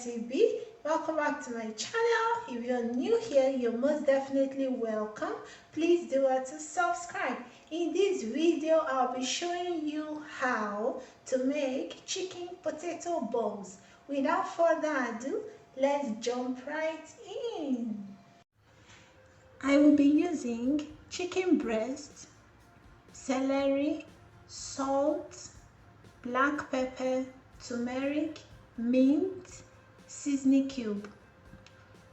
TB. Welcome back to my channel. If you're new here, you're most definitely welcome. Please do to subscribe. In this video, I'll be showing you how to make chicken potato balls. Without further ado, let's jump right in. I will be using chicken breast, celery, salt, black pepper, turmeric, mint, seasoning cube,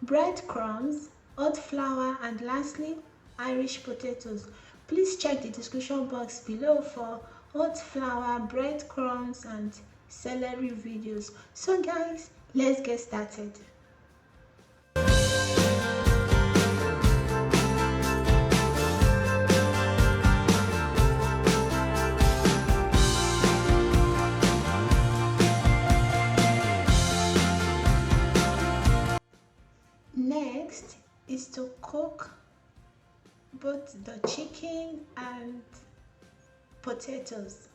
breadcrumbs, oat flour, and lastly Irish potatoes. Please check the description box below for oat flour, breadcrumbs, and celery videos. So guys, let's get started. Next is to cook both the chicken and potatoes.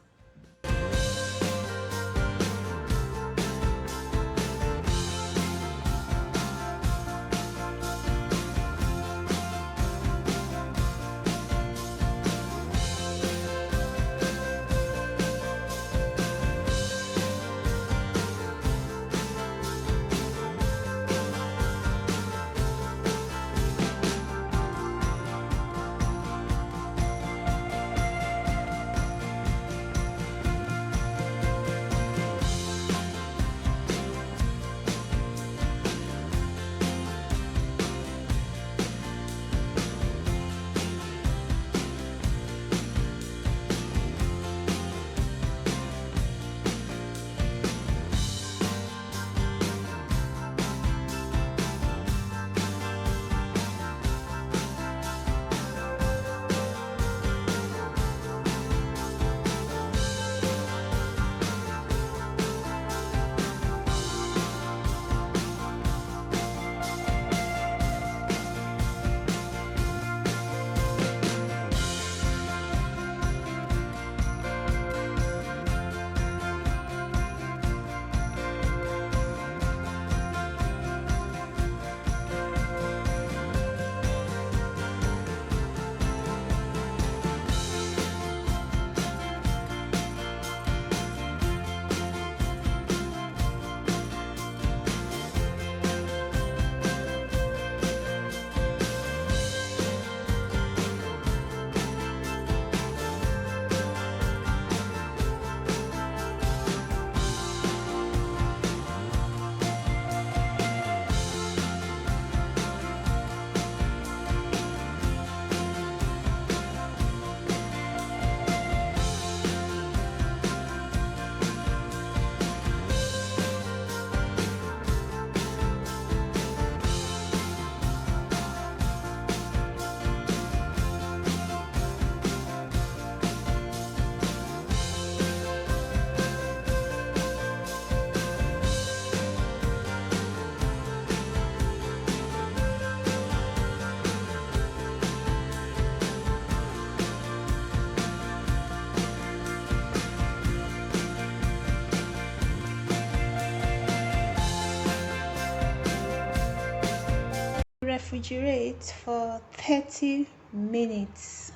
Refrigerate for 30 minutes.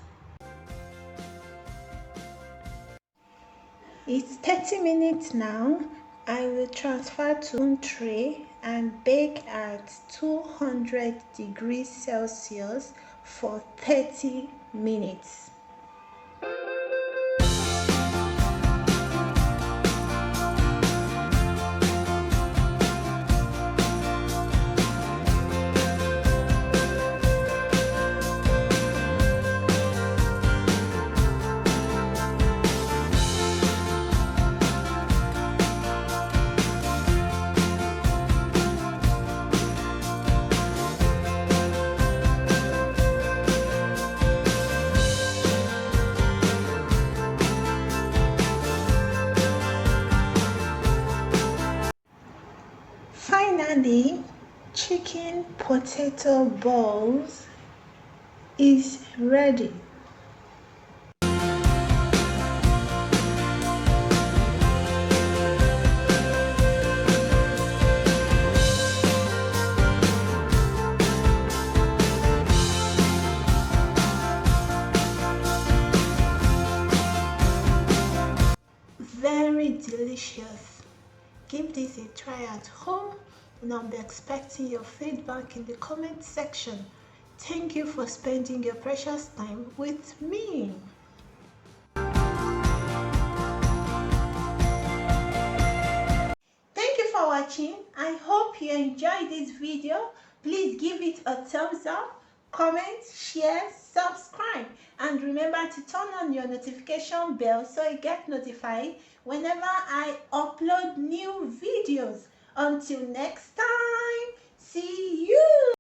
It's 30 minutes now. I will transfer to a tray and bake at 200 degrees Celsius for 30 minutes. Finally, chicken potato balls is ready. delicious. Give this a try at home, and I'll be expecting your feedback in the comment section. Thank you for spending your precious time with me. Thank you for watching. I hope you enjoyed this video. Please give it a thumbs up, comment, share, subscribe, and remember to turn on your notification bell so you get notified whenever I upload new videos. Until next time, see you.